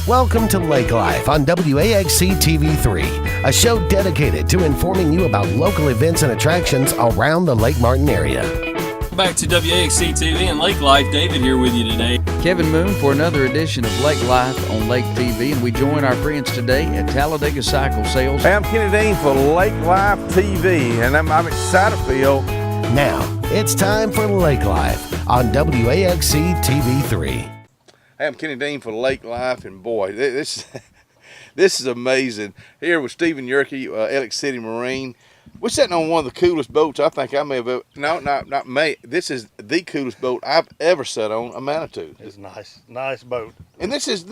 Welcome to Lake Life on WAXC TV3, a show dedicated to informing you about local events and attractions around the Lake Martin area. Back to WAXC TV and Lake Life. David here with you today. Kevin Moon for another edition of Lake Life on Lake TV, and we join our friends today at Talladega Cycle Sales. Hey, I'm Kenny Dean for Lake Life TV, and I'm excited for you. Now, it's time for Lake Life on WAXC TV3. Hey, I'm Kenny Dean for Lake Life, and boy, this is amazing. Here with Stephen Yerke, Elliott City Marine. We're sitting on one of the coolest boats I think I may have ever, not may, this is the coolest boat I've ever sat on, a Manitou. It's nice boat. And this is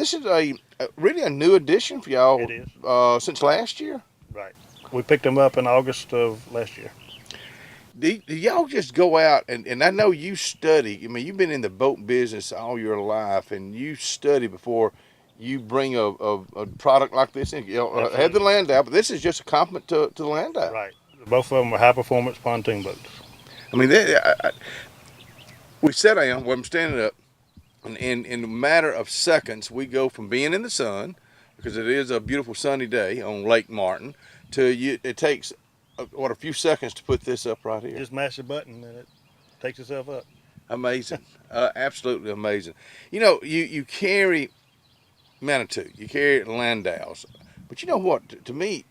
really a new addition for y'all. It is. Since last year? Right. We picked them up in August of last year. Do y'all just go out, and I know you study, I mean, you've been in the boat business all your life, and you study before you bring a product like this in. You know, have the Landau, but this is just a compliment to the Landau. Right. Both of them are high-performance pontoon boats. I mean, we sat down, where I'm standing up, and in a matter of seconds, we go from being in the sun, because it is a beautiful sunny day on Lake Martin, to it takes a few seconds to put this up right here. Just mash the button and it takes itself up. Amazing. Absolutely amazing. You know, you carry Manitou, you carry Landaus, but you know what? To me,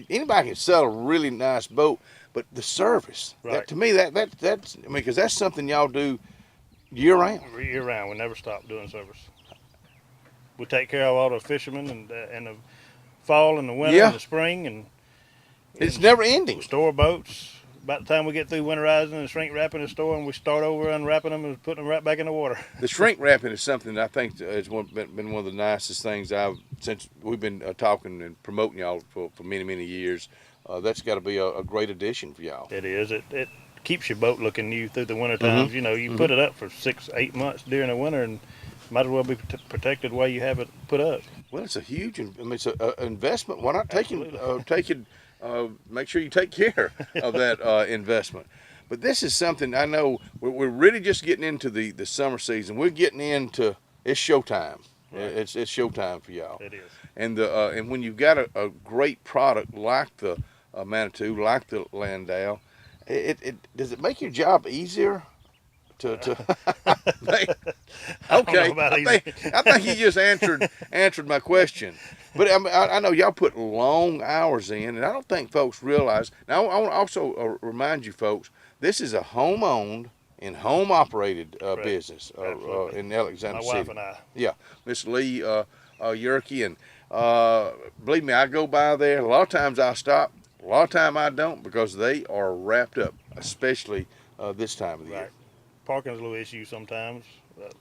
anybody can sell a really nice boat, but the service, right. To me, that's I mean, because that's something y'all do year round. Year round, we never stop doing service. We take care of all the fishermen in the fall and the winter and the spring, and it's never ending. We store boats. About the time we get through winterizing and shrink wrapping the store, and we start over unwrapping them and putting them right back in the water. The shrink wrapping is something that I think has been one of the nicest things since we've been talking and promoting y'all for many, many years. That's got to be a great addition for y'all. It is. It keeps your boat looking new through the winter times. Mm-hmm. You know, you put it up for 6-8 months during the winter, and might as well be protected while you have it put up. Well, it's a huge, it's an investment. Why not make sure you take care of that investment. But this is something I know we're really just getting into the summer season. We're getting into, it's showtime. Right. It's showtime for y'all. It is. And and when you've got a great product like the Manitou, like the Landau, does it make your job easier? Okay, I think you just answered my question. But I know y'all put long hours in, and I don't think folks realize. Now, I want to also remind you folks, this is a home-owned and home-operated business in Alexander City. My wife and I. Yeah, Miss Lee Yerke, and believe me, I go by there. A lot of times I stop, a lot of time I don't, because they are wrapped up, especially this time of the year. Parking's a little issue sometimes.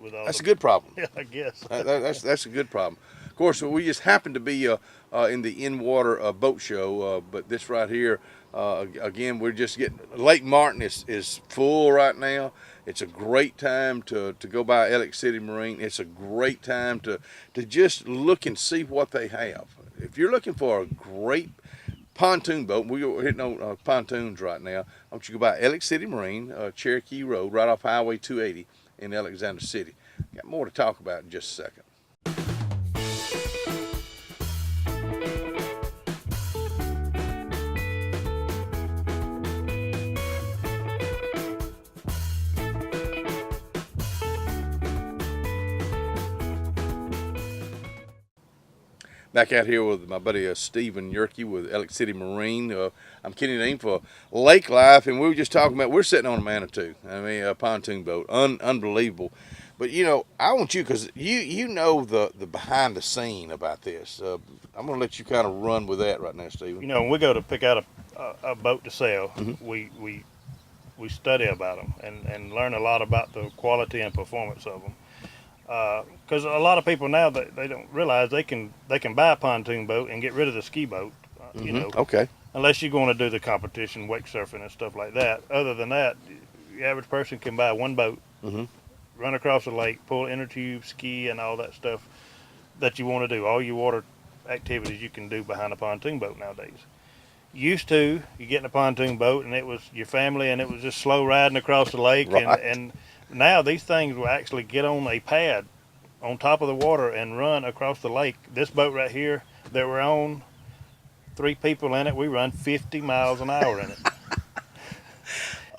With all that's a good problem. Yeah, I guess. That's a good problem. Of course, we just happen to be in the in-water boat show, but this right here, again, we're just getting, Lake Martin is full right now. It's a great time to go by Elliott City Marine. It's a great time to just look and see what they have. If you're looking for a great pontoon boat, we're hitting on pontoons right now, I want you to go by Elliott City Marine, Cherokee Road, right off Highway 280 in Alexander City. Got more to talk about in just a second. Back out here with my buddy Stephen Yerke with Elliott City Marine. I'm Kenny Dean for Lake Life, and we were just talking about, we're sitting on a Manitou. I mean, a pontoon boat, unbelievable. But you know, I want you, because you know the behind the scene about this. I'm gonna let you kind of run with that right now, Stephen. You know, when we go to pick out a boat to sell, Mm-hmm. we study about them and learn a lot about the quality and performance of them. Because a lot of people now, they don't realize they can buy a pontoon boat and get rid of the ski boat. You know, okay. Unless you're going to do the competition, wake surfing and stuff like that. Other than that, the average person can buy one boat, run across the lake, pull inner tube, ski, and all that stuff that you want to do. All your water activities you can do behind a pontoon boat nowadays. Used to, you get in a pontoon boat and it was your family and it was just slow riding across the lake, right. and now these things will actually get on a pad on top of the water and run across the lake. This boat right here that we're on, 3 people in it, we run 50 miles an hour in it.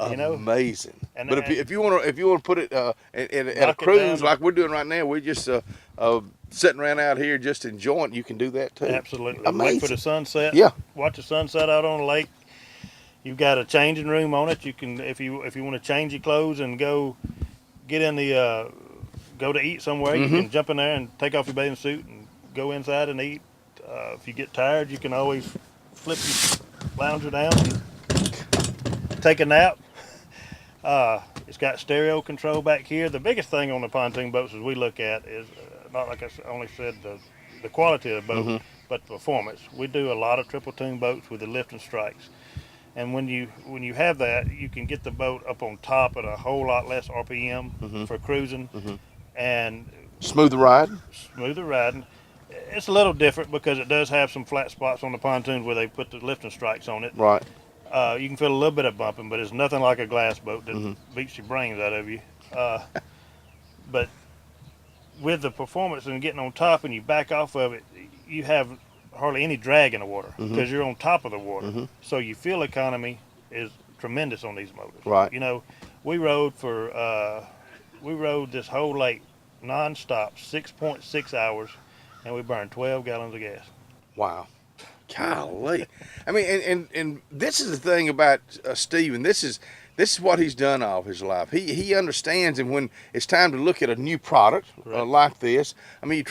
You know? Amazing. And- But if you want to put it at a Knock it cruise down. like we're doing right now, we're just sitting around out here just enjoying. You can do that too. Absolutely. Amazing. Wait for the sunset. Yeah. Watch the sunset out on the lake. You've got a changing room on it. You can, if you want to change your clothes and go get in the go to eat somewhere, you can jump in there and take off your bathing suit and go inside and eat. If you get tired, you can always flip your lounger down and take a nap. It's got stereo control back here. The biggest thing on the pontoon boats as we look at is not like I only said the quality of the boat, but the performance. We do a lot of triple tune boats with the lift and strikes. And when you have that, you can get the boat up on top at a whole lot less RPM for cruising and Smoother ride. smoother riding. It's a little different because it does have some flat spots on the pontoons where they put the lift and strikes on it. Right. You can feel a little bit of bumping, but it's nothing like a glass boat that beats your brains out of you. But with the performance and getting on top and you back off of it, you have hardly any drag in the water because you're on top of the water. So your fuel economy is tremendous on these motors. Right. You know, we rode this whole lake nonstop, 6.6 hours, and we burned 12 gallons of gas. Wow. Golly. I mean, and this is the thing about Steven. This is what he's done all of his life. He understands, and when it's time to look at a new product like this, I mean,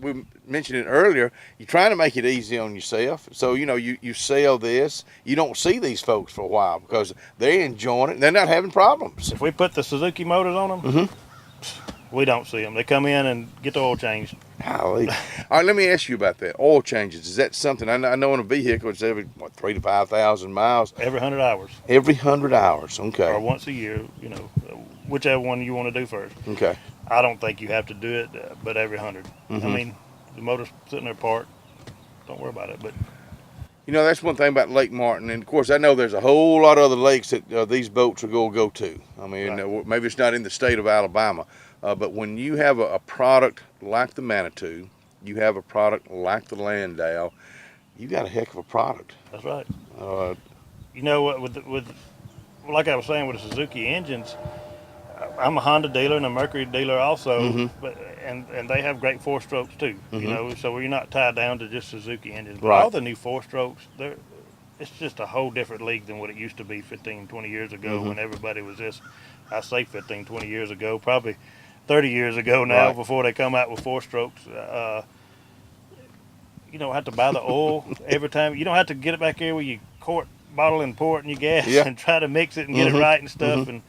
we mentioned it earlier, you're trying to make it easy on yourself. So, you know, you sell this. You don't see these folks for a while because they're enjoying it and they're not having problems. If we put the Suzuki motors on them, we don't see them. They come in and get the oil changed. Golly. All right, let me ask you about that. Oil changes. Is that something, I know in a vehicle it's every, 3,000 to 5,000 miles? Every 100 hours. Every 100 hours, Or okay. once a year, you know, whichever one you want to do first. Okay. I don't think you have to do it, but every 100. I mean, the motor's sitting there parked. Don't worry about it. But You know, that's one thing about Lake Martin, and of course I know there's a whole lot of other lakes that these boats are going to go to. I mean, maybe it's not in the state of Alabama, but when you have a product like the Manitou, you have a product like the Landau, you got a heck of a product. that's right. You know what? With like I was saying with the Suzuki engines, I'm a Honda dealer and a Mercury dealer also, but and they have great 4-strokes too. You know, so you're not tied down to just Suzuki engines. But Right. all the new 4-strokes, it's just a whole different league than what it used to be 15, 20 years ago when everybody was just, I say 15, 20 years ago, probably 30 years ago now Right. before they come out with 4-strokes. You don't have to buy the oil every time. You don't have to get it back here with your quart bottle and pour it in your gas and try to mix it and get it right and stuff. And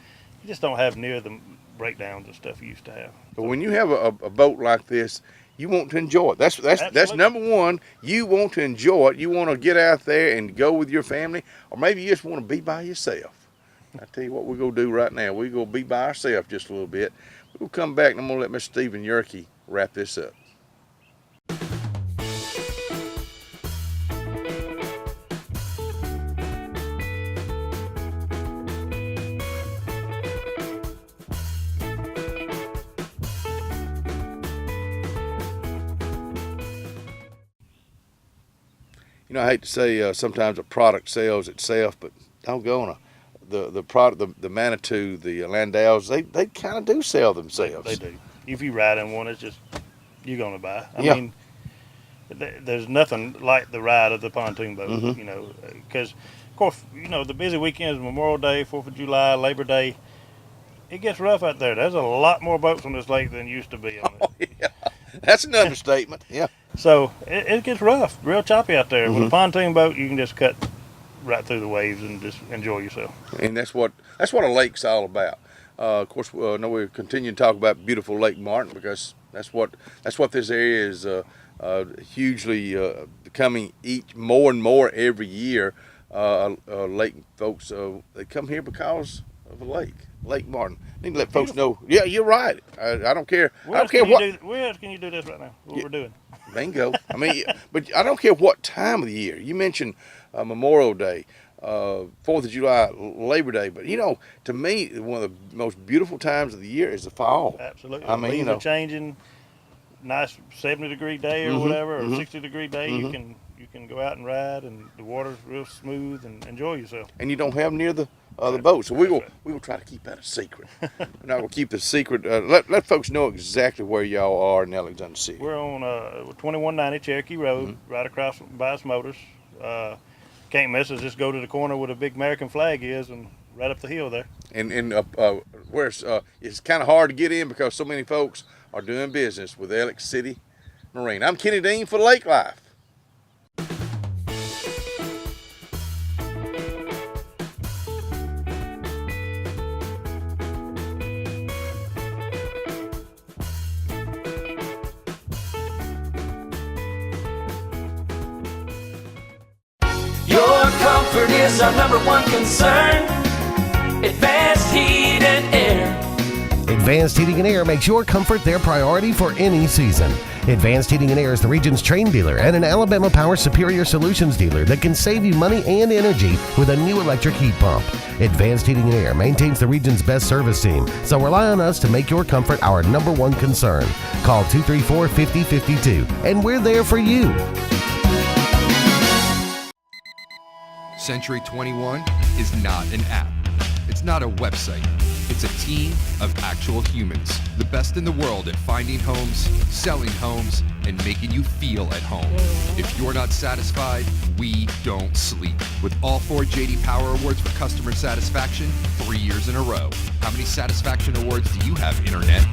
you just don't have near the breakdowns and stuff you used to have. But when you have a boat like this, you want to enjoy it. That's Absolutely. number one. You want to enjoy it. You want to get out there and go with your family, or maybe you just want to be by yourself. I tell you what we're going to do right now. We're going to be by ourselves just a little bit. We'll come back and I'm going to let Mr. Stephen Yerke wrap this up. You know, I hate to say sometimes a product sells itself, but doggone it, the product, the Manitou, the Landaus, they kind of do sell themselves. They do. If you ride in one, it's just, you're going to buy. I Yeah. mean, there's nothing like the ride of the pontoon boat, you know, because, of course, you know, the busy weekends, Memorial Day, 4th of July, Labor Day, it gets rough out there. There's a lot more boats on this lake than used to be on it. Yeah, that's an understatement. Yeah. So it gets rough, real choppy out there. With a pontoon boat, you can just cut right through the waves and just enjoy yourself. And that's what a lake's all about. Of course, I know we're continuing to talk about beautiful Lake Martin because that's what this area is hugely becoming more and more every year. Lake folks, they come here because of a Lake Martin. Need to let folks know. Yeah, you're right. I don't care. I don't care what. Where else can you do this right now? What we're doing? Bingo. I mean, but I don't care what time of the year. You mentioned Memorial Day, 4th of July, Labor Day, but you know, to me, one of the most beautiful times of the year is the fall. Absolutely. I mean, Leaves you know. are changing. nice 70-degree day or whatever, or 60-degree day, you can go out and ride, and the water's real smooth, and enjoy yourself. And you don't have them near the boat, so we will try to keep that a secret. We're not gonna keep the secret. Let folks know exactly where y'all are in Alexander City. We're on 2190 Cherokee Road, right across from Bias Motors. Can't miss us. Just go to the corner where the big American flag is, and right up the hill there. And where it's kind of hard to get in because so many folks are doing business with Alex City Marine. I'm Kenny Dean for Lake Life. Your comfort is our number one concern. Advanced Heat and Air. Advanced Heating and Air makes your comfort their priority for any season. Advanced Heating and Air is the region's Trane dealer and an Alabama Power Superior Solutions dealer that can save you money and energy with a new electric heat pump. Advanced Heating and Air maintains the region's best service team, so rely on us to make your comfort our number one concern. Call 234-5052, and we're there for you. Century 21 is not an app. It's not a website. It's a team of actual humans, the best in the world at finding homes, selling homes, and making you feel at home. If you're not satisfied, we don't sleep. With all 4 J.D. Power Awards for customer satisfaction 3 years in a row. How many satisfaction awards do you have, Internet?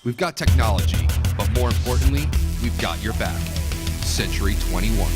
We've got technology, but more importantly, we've got your back. Century 21.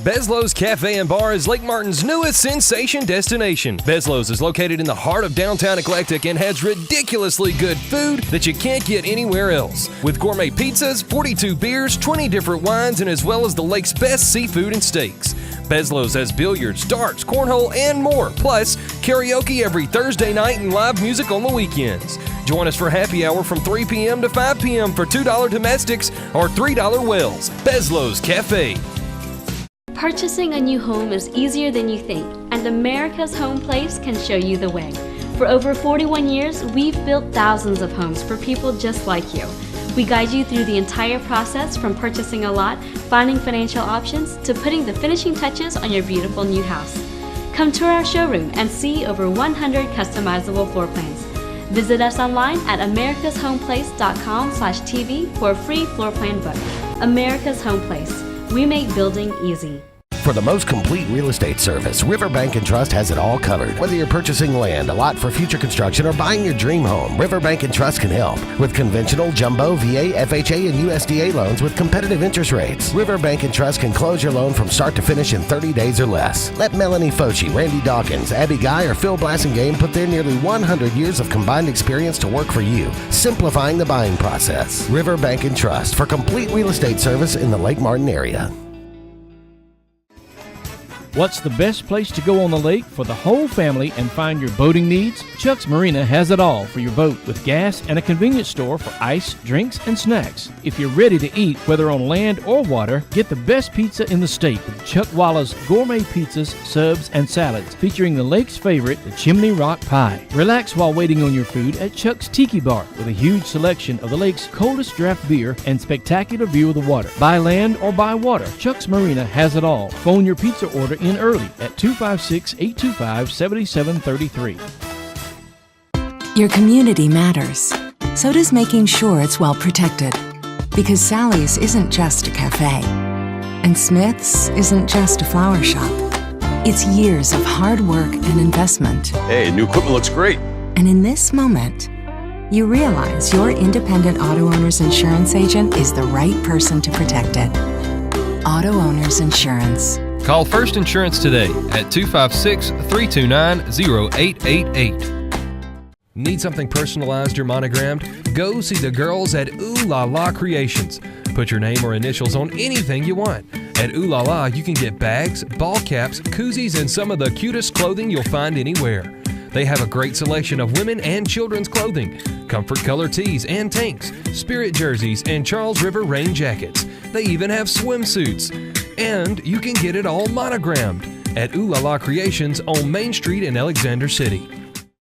Bezlo's Cafe and Bar is Lake Martin's newest sensation destination. Bezlo's is located in the heart of downtown Eclectic and has ridiculously good food that you can't get anywhere else. With gourmet pizzas, 42 beers, 20 different wines, and as well as the lake's best seafood and steaks. Bezlo's has billiards, darts, cornhole, and more. Plus, karaoke every Thursday night and live music on the weekends. Join us for happy hour from 3 p.m. to 5 p.m. for $2 domestics or $3 wells. Bezlo's Cafe. Purchasing a new home is easier than you think, and America's Home Place can show you the way. For over 41 years, we've built thousands of homes for people just like you. We guide you through the entire process from purchasing a lot, finding financial options, to putting the finishing touches on your beautiful new house. Come tour our showroom and see over 100 customizable floor plans. Visit us online at americashomeplace.com/TV for a free floor plan book. America's Home Place. We make building easy. For the most complete real estate service, Riverbank and Trust has it all covered. Whether you're purchasing land, a lot for future construction, or buying your dream home, Riverbank and Trust can help. With conventional, jumbo, VA, FHA, and USDA loans with competitive interest rates, Riverbank and Trust can close your loan from start to finish in 30 days or less. Let Melanie Foci, Randy Dawkins, Abby Guy, or Phil Blassingame put their nearly 100 years of combined experience to work for you, simplifying the buying process. Riverbank and Trust for complete real estate service in the Lake Martin area. What's the best place to go on the lake for the whole family and find your boating needs? Chuck's Marina has it all for your boat, with gas and a convenience store for ice, drinks, and snacks. If you're ready to eat, whether on land or water, get the best pizza in the state with Chuck Walla's gourmet pizzas, subs, and salads, featuring the lake's favorite, the Chimney Rock Pie. Relax while waiting on your food at Chuck's Tiki Bar, with a huge selection of the lake's coldest draft beer and spectacular view of the water. By land or by water, Chuck's Marina has it all. Phone your pizza order in early at 256-825-7733. Your community matters. So does making sure it's well protected. Because Sally's isn't just a cafe. And Smith's isn't just a flower shop. It's years of hard work and investment. Hey, new equipment looks great. And in this moment, you realize your independent auto owner's insurance agent is the right person to protect it. Auto Owners Insurance. Call First Insurance today at 256-329-0888. Need something personalized or monogrammed? Go see the girls at Ooh La La Creations. Put your name or initials on anything you want. At Ooh La La, you can get bags, ball caps, koozies, and some of the cutest clothing you'll find anywhere. They have a great selection of women and children's clothing, comfort color tees and tanks, spirit jerseys, and Charles River rain jackets. They even have swimsuits. And you can get it all monogrammed at Ooh La La Creations on Main Street in Alexander City.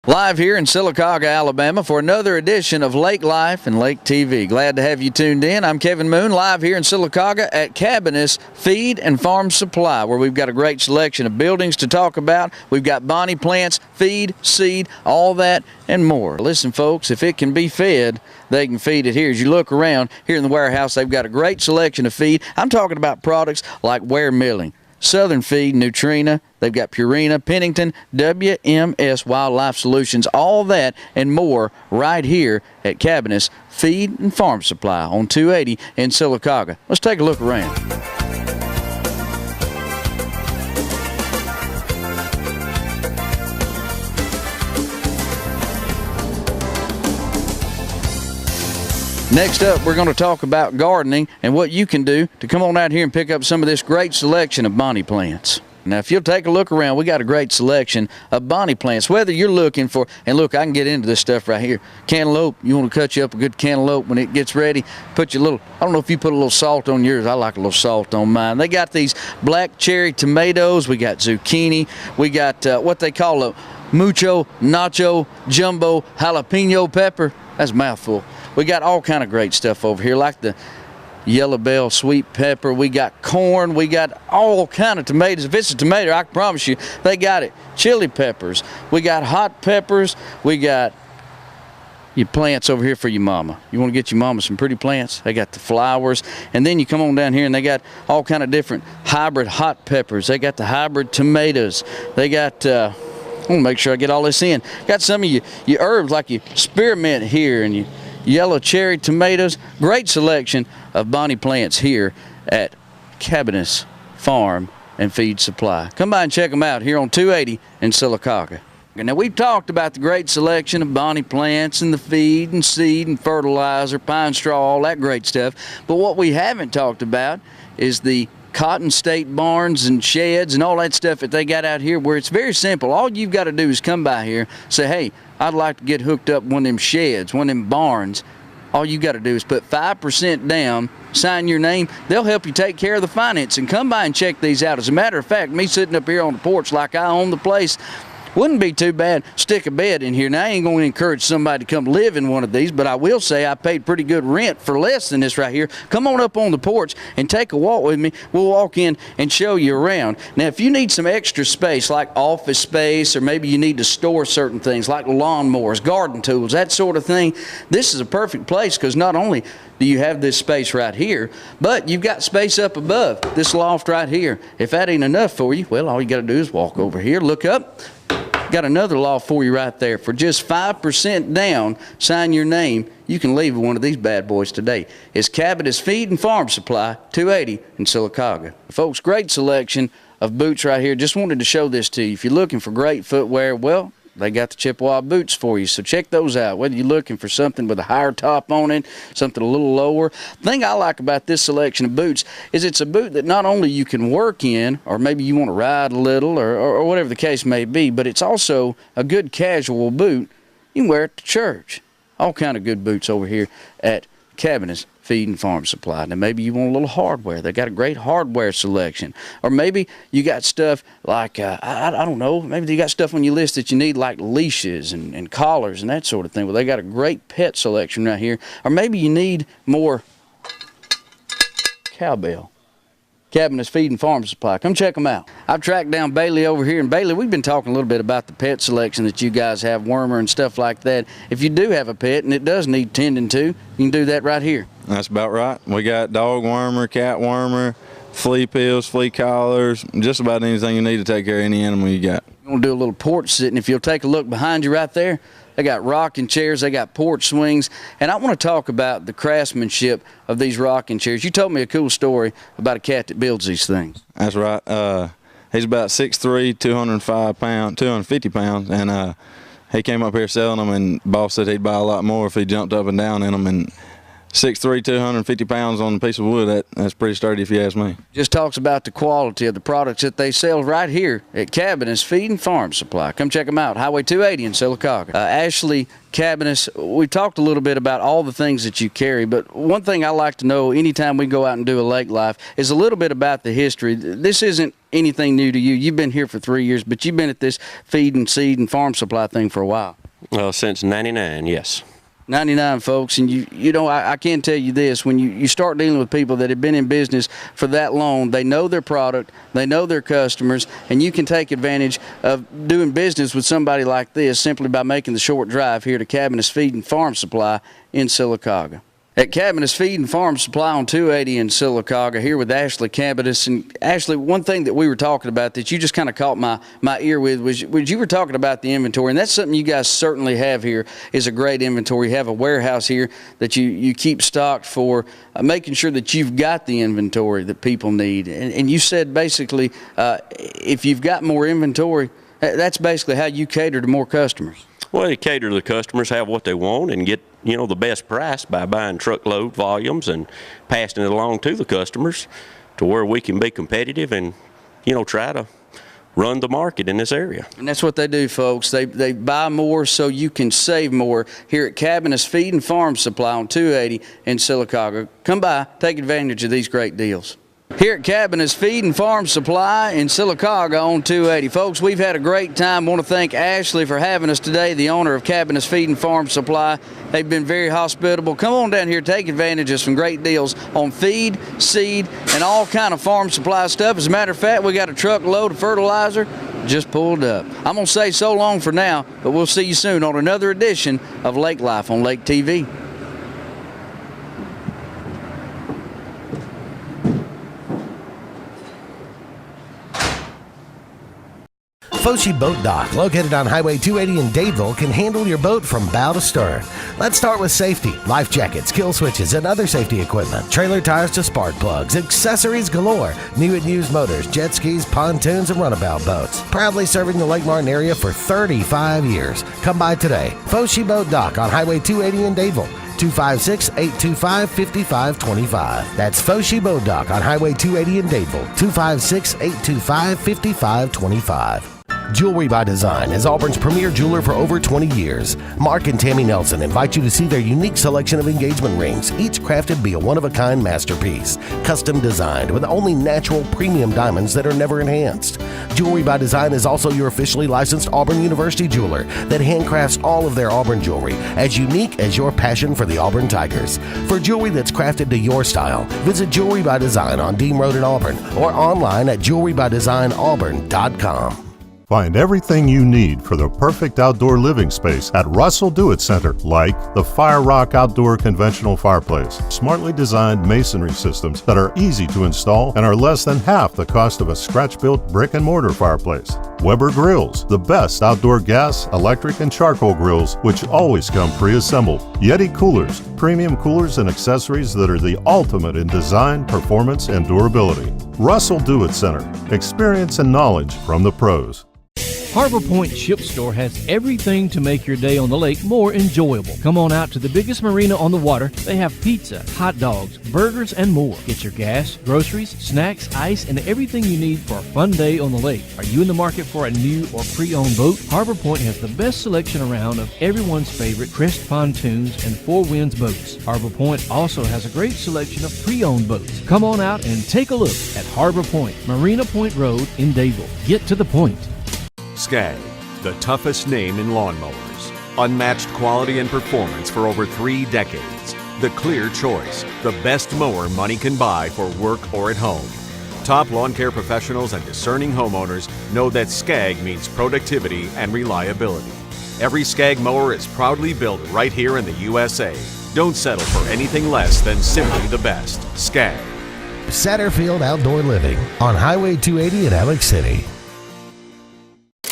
Live here in Sylacauga, Alabama for another edition of Lake Life and Lake TV. Glad to have you tuned in. I'm Kevin Moon, live here in Sylacauga at Cabaniss Feed and Farm Supply, where we've got a great selection of buildings to talk about. We've got Bonnie plants, feed, seed, all that and more. Listen, folks, if it can be fed, they can feed it here. As you look around here in the warehouse, they've got a great selection of feed. I'm talking about products like Ware Milling, Southern Feed, Nutrena. They've got Purina, Pennington, WMS Wildlife Solutions, all that and more right here at Cabaniss Feed and Farm Supply on 280 in Sylacauga. Let's take a look around. Next up, we're going to talk about gardening and what you can do to come on out here and pick up some of this great selection of Bonnie plants. Now, if you'll take a look around, we got a great selection of Bonnie plants. Whether you're looking for, and look, I can get into this stuff right here. Cantaloupe, you want to cut you up a good cantaloupe when it gets ready. Put your little, I don't know if you put a little salt on yours. I like a little salt on mine. They got these black cherry tomatoes. We got zucchini. We got what they call a mucho, nacho, jumbo, jalapeno pepper. That's a mouthful. We got all kind of great stuff over here, like the yellow bell sweet pepper. We got corn. We got all kind of tomatoes. If it's a tomato, I can promise you they got it. Chili peppers. We got hot peppers. We got your plants over here for your mama. You want to get your mama some pretty plants? They got the flowers. And then you come on down here and they got all kind of different hybrid hot peppers. They got the hybrid tomatoes. They got I want to make sure I get all this in. Got some of your herbs like your spearmint here and your yellow cherry tomatoes. Great selection of Bonnie plants here at Cabaniss Farm and Feed Supply. Come by and check them out here on 280 in Sylacauga. Now, we've talked about the great selection of Bonnie plants and the feed and seed and fertilizer, pine straw, all that great stuff. But what we haven't talked about is the Cotton State barns and sheds and all that stuff that they got out here, where it's very simple. All you've got to do is come by here, say, hey, I'd like to get hooked up one of them sheds, one of them barns. All you got to do is put 5% down, sign your name. They'll help you take care of the finance. And come by and check these out. As a matter of fact, me sitting up here on the porch like I own the place, wouldn't be too bad. Stick a bed in here. Now, I ain't going to encourage somebody to come live in one of these, but I will say I paid pretty good rent for less than this right here. Come on up on the porch and take a walk with me. We'll walk in and show you around. Now, if you need some extra space, like office space, or maybe you need to store certain things like lawnmowers, garden tools, that sort of thing, this is a perfect place, because not only do you have this space right here, but you've got space up above, this loft right here. If that ain't enough for you, well, all you got to do is walk over here, look up. Got another loft for you right there. For just 5% down, sign your name, you can leave one of these bad boys today. It's Cabaniss Feed and Farm Supply, 280 in Sylacauga. Folks, great selection of boots right here. Just wanted to show this to you. If you're looking for great footwear, well, they got the Chippewa boots for you, so check those out. Whether you're looking for something with a higher top on it, something a little lower. The thing I like about this selection of boots is it's a boot that not only you can work in, or maybe you want to ride a little, or whatever the case may be, but it's also a good casual boot. You can wear it to church. All kind of good boots over here at Cabaniss Feed and Farm Supply. Now, maybe you want a little hardware. They got a great hardware selection. Or maybe you got stuff like, I don't know, maybe you got stuff on your list that you need like leashes and collars and that sort of thing. Well, they got a great pet selection right here. Or maybe you need more cowbell. Cabaniss Feed and Farm Supply. Come check them out. I've tracked down Bailey over here. And Bailey, we've been talking a little bit about the pet selection that you guys have, wormer and stuff like that. If you do have a pet and it does need tending to, you can do that right here. That's about right. We got dog wormer, cat wormer, flea pills, flea collars, just about anything you need to take care of any animal you got. You want to do a little porch sitting. If you'll take a look behind you right there, they got rocking chairs, they got porch swings, and I want to talk about the craftsmanship of these rocking chairs. You told me a cool story about a cat that builds these things. That's right. He's about 6'3", 250 pounds, and he came up here selling them, and boss said he'd buy a lot more if he jumped up and down in them, and 6'3", 250 pounds on a piece of wood, that's pretty sturdy if you ask me. Just talks about the quality of the products that they sell right here at Cabinets Feed and Farm Supply. Come check them out, Highway 280 in Sylacauga. Ashley Cabinets, we talked a little bit about all the things that you carry, but one thing I like to know anytime we go out and do a lake life is a little bit about the history. This isn't anything new to you. You've been here for 3 years, but you've been at this feed and seed and farm supply thing for a while. Well, since 99, yes. 99, folks, and you know, I can tell you this, when you start dealing with people that have been in business for that long, they know their product, they know their customers, and you can take advantage of doing business with somebody like this simply by making the short drive here to Cabinets Feed and Farm Supply in Sylacauga. At Cabinets Feed and Farm Supply on 280 in Sylacauga, here with Ashley Cabinets. And Ashley, one thing that we were talking about that you just kind of caught my ear with was you were talking about the inventory, and that's something you guys certainly have here is a great inventory. You have a warehouse here that you keep stocked for making sure that you've got the inventory that people need. And you said basically if you've got more inventory, that's basically how you cater to more customers. Well, you cater to the customers, have what they want, and get, you know, the best price by buying truckload volumes and passing it along to the customers to where we can be competitive and, you know, try to run the market in this area. And that's what they do, folks. They buy more so you can save more here at Cabinets Feed and Farm Supply on 280 in Sylacauga. Come by, take advantage of these great deals. Here at Cabinets Feed and Farm Supply in Sylacauga on 280. Folks, we've had a great time. I want to thank Ashley for having us today, the owner of Cabinets Feed and Farm Supply. They've been very hospitable. Come on down here, take advantage of some great deals on feed, seed, and all kind of farm supply stuff. As a matter of fact, we got a truckload of fertilizer just pulled up. I'm going to say so long for now, but we'll see you soon on another edition of Lake Life on Lake TV. Foshi Boat Dock, located on Highway 280 in Dadeville, can handle your boat from bow to stern. Let's start with safety, life jackets, kill switches, and other safety equipment, trailer tires to spark plugs, accessories galore, new and used motors, jet skis, pontoons, and runabout boats. Proudly serving the Lake Martin area for 35 years. Come by today. Foshi Boat Dock on Highway 280 in Dadeville. 256-825-5525. That's Foshi Boat Dock on Highway 280 in Dadeville. 256-825-5525. Jewelry by Design is Auburn's premier jeweler for over 20 years. Mark and Tammy Nelson invite you to see their unique selection of engagement rings, each crafted to be a one-of-a-kind masterpiece, custom designed with only natural premium diamonds that are never enhanced. Jewelry by Design is also your officially licensed Auburn University jeweler that handcrafts all of their Auburn jewelry, as unique as your passion for the Auburn Tigers. For jewelry that's crafted to your style, visit Jewelry by Design on Dean Road in Auburn or online at jewelrybydesignauburn.com. Find everything you need for the perfect outdoor living space at Russell Do-It Center, like the Fire Rock Outdoor Conventional Fireplace. Smartly designed masonry systems that are easy to install and are less than half the cost of a scratch-built brick and mortar fireplace. Weber Grills, the best outdoor gas, electric, and charcoal grills, which always come pre-assembled. Yeti Coolers, premium coolers and accessories that are the ultimate in design, performance, and durability. Russell Do-It Center, experience and knowledge from the pros. Harbor Point Ship Store has everything to make your day on the lake more enjoyable. Come on out to the biggest marina on the water. They have pizza, hot dogs, burgers, and more. Get your gas, groceries, snacks, ice, and everything you need for a fun day on the lake. Are you in the market for a new or pre-owned boat? Harbor Point has the best selection around of everyone's favorite Crest pontoons and Four Winds boats. Harbor Point also has a great selection of pre-owned boats. Come on out and take a look at Harbor Point, Marina Point Road in Dadeville. Get to the point. Skag, the toughest name in lawnmowers. Unmatched quality and performance for over 3 decades. The clear choice, the best mower money can buy for work or at home. Top lawn care professionals and discerning homeowners know that Skag means productivity and reliability. Every Skag mower is proudly built right here in the USA. Don't settle for anything less than simply the best. Skag. Satterfield Outdoor Living on Highway 280 in Alex City.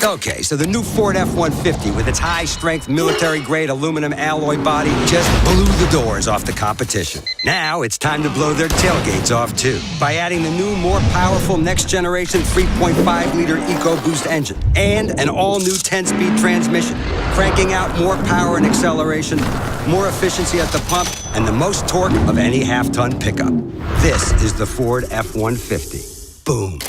Okay, so the new Ford F-150 with its high-strength military-grade aluminum alloy body just blew the doors off the competition. Now it's time to blow their tailgates off, too, by adding the new, more powerful next-generation 3.5-liter EcoBoost engine and an all-new 10-speed transmission, cranking out more power and acceleration, more efficiency at the pump, and the most torque of any half-ton pickup. This is the Ford F-150. Boom.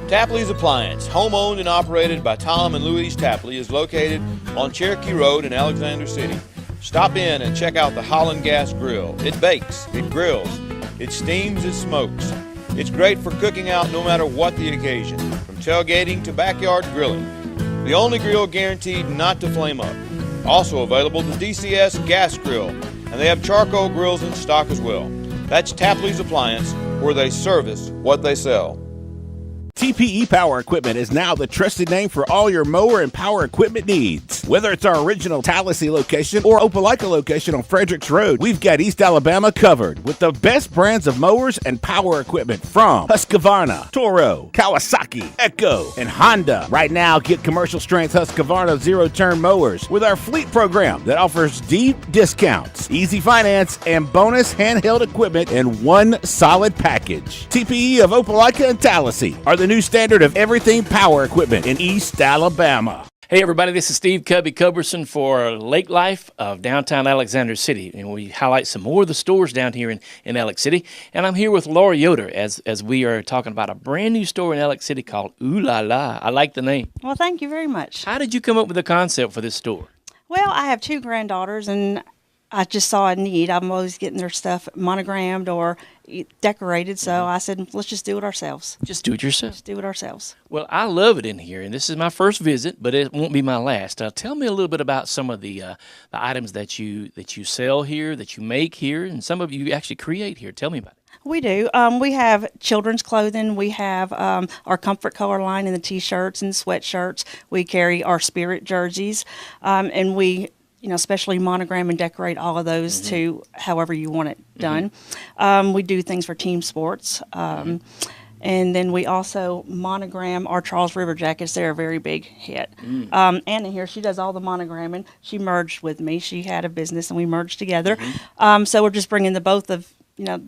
Tapley's Appliance, home-owned and operated by Tom and Louise Tapley, is located on Cherokee Road in Alexander City. Stop in and check out the Holland Gas Grill. It bakes, it grills, it steams, it smokes. It's great for cooking out no matter what the occasion, from tailgating to backyard grilling. The only grill guaranteed not to flame up. Also available, the DCS Gas Grill, and they have charcoal grills in stock as well. That's Tapley's Appliance, where they service what they sell. TPE Power Equipment is now the trusted name for all your mower and power equipment needs. Whether it's our original Tallahassee location or Opelika location on Fredericks Road, we've got East Alabama covered with the best brands of mowers and power equipment from Husqvarna, Toro, Kawasaki, Echo, and Honda. Right now, get commercial strength Husqvarna zero-turn mowers with our fleet program that offers deep discounts, easy finance, and bonus handheld equipment in one solid package. TPE of Opelika and Tallahassee are the new standard of everything power equipment in East Alabama. Hey everybody, this is Steve Cubby Culberson for Lake Life of downtown Alexander City, and we highlight some more of the stores down here in Alex City. And I'm here with Laura Yoder as we are talking about a brand new store in Alex City called Ooh La La. I like the name. Well, thank you very much. How did you come up with the concept for this store? Well, I have two granddaughters, and I just saw a need. I'm always getting their stuff monogrammed or decorated, so I said, let's just do it ourselves. Just do it yourself. Just do it ourselves. Well, I love it in here, and this is my first visit, but it won't be my last. Tell me a little bit about some of the items that you sell here, that you make here, and some of you actually create here. Tell me about it. We do. We have children's clothing. We have our Comfort Color line in the T-shirts and sweatshirts. We carry our Spirit jerseys, and we especially monogram and decorate all of those to however you want it done. We do things for team sports. And then we also monogram our Charles River jackets. They're a very big hit. Anna here, she does all the monogramming. She merged with me. She had a business and we merged together. So we're just bringing the both of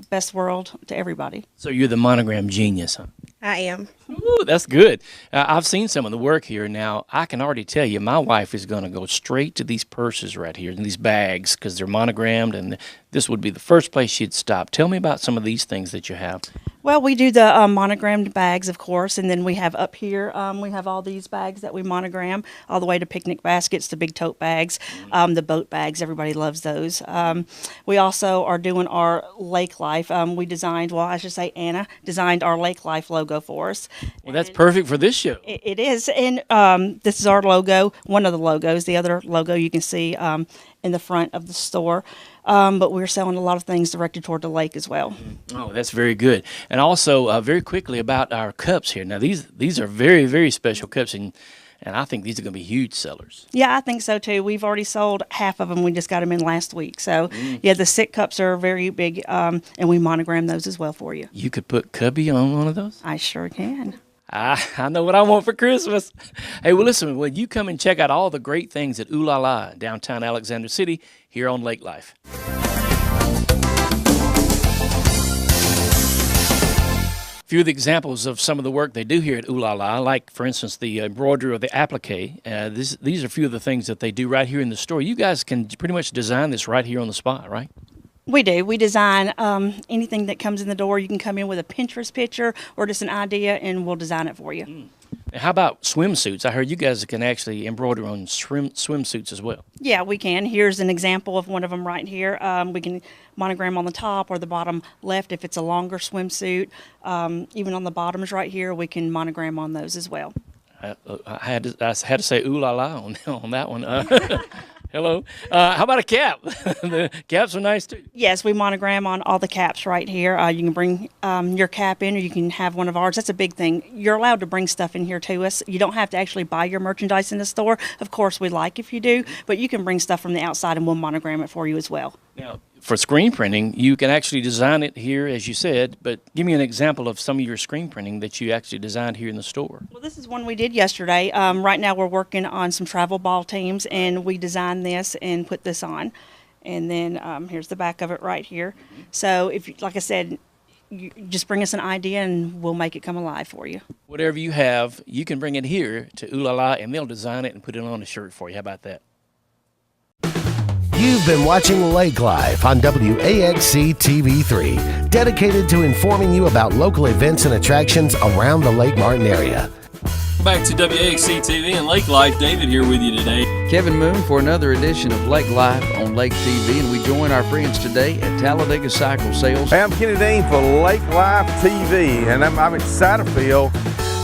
best world to everybody. So you're the monogram genius, huh? I am. Ooh, that's good. I've seen some of the work here. Now, I can already tell you my wife is going to go straight to these purses right here and these bags because they're monogrammed, and this would be the first place she'd stop. Tell me about some of these things that you have. Well, we do the monogrammed bags, of course, and then we have up here, we have all these bags that we monogram, all the way to picnic baskets, to big tote bags, the boat bags. Everybody loves those. We also are doing our Lake Life. We designed, well, I should say Anna designed our Lake Life logo for us. Well, that's perfect for this show. It is, and this is our logo, one of the logos. The other logo you can see in the front of the store. But we're selling a lot of things directed toward the lake as well. Oh, that's very good. And also, very quickly about our cups here. Now, these are very, very special cups, and I think these are going to be huge sellers. Yeah, I think so, too. We've already sold half of them. We just got them in last week. So, yeah, the SICK cups are very big, and we monogram those as well for you. You could put Cubby on one of those? I sure can. I know what I want for Christmas. Hey, well, listen, when you come and check out all the great things at Ooh La La, downtown Alexander City, here on Lake Life. A few of the examples of some of the work they do here at Ooh La La, like, for instance, the embroidery or the applique. These are a few of the things that they do right here in the store. You guys can pretty much design this right here on the spot, right? We do. We design anything that comes in the door. You can come in with a Pinterest picture or just an idea, and we'll design it for you. How about swimsuits? I heard you guys can actually embroider on swimsuits as well. Yeah, we can. Here's an example of one of them right here. We can monogram on the top or the bottom left if it's a longer swimsuit. Even on the bottoms right here, we can monogram on those as well. I had to say ooh la la on that one. Hello. How about a cap? The caps are nice, too. Yes, we monogram on all the caps right here. You can bring your cap in, or you can have one of ours. That's a big thing. You're allowed to bring stuff in here to us. You don't have to actually buy your merchandise in the store. Of course, we like if you do, but you can bring stuff from the outside, and we'll monogram it for you as well. Now, for screen printing, you can actually design it here, as you said, but give me an example of some of your screen printing that you actually designed here in the store. Well, this is one we did yesterday. Right now we're working on some travel ball teams, and we designed this and put this on. And then here's the back of it right here. So if, like I said, you just bring us an idea and we'll make it come alive for you. Whatever you have, you can bring it here to Ooh La La, and they'll design it and put it on a shirt for you. How about that? You've been watching Lake Live on WAXC TV3, dedicated to informing you about local events and attractions around the Lake Martin area. Back to WAXC TV and Lake Life. David here with you today. Kevin Moon for another edition of Lake Life on Lake TV, and we join our friends today at Talladega Cycle Sales. Hey, I'm Kenny Dean for Lake Life TV, and I'm excited for you.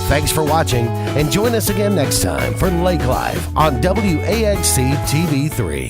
Thanks for watching, and join us again next time for Lake Live on WAXC TV3.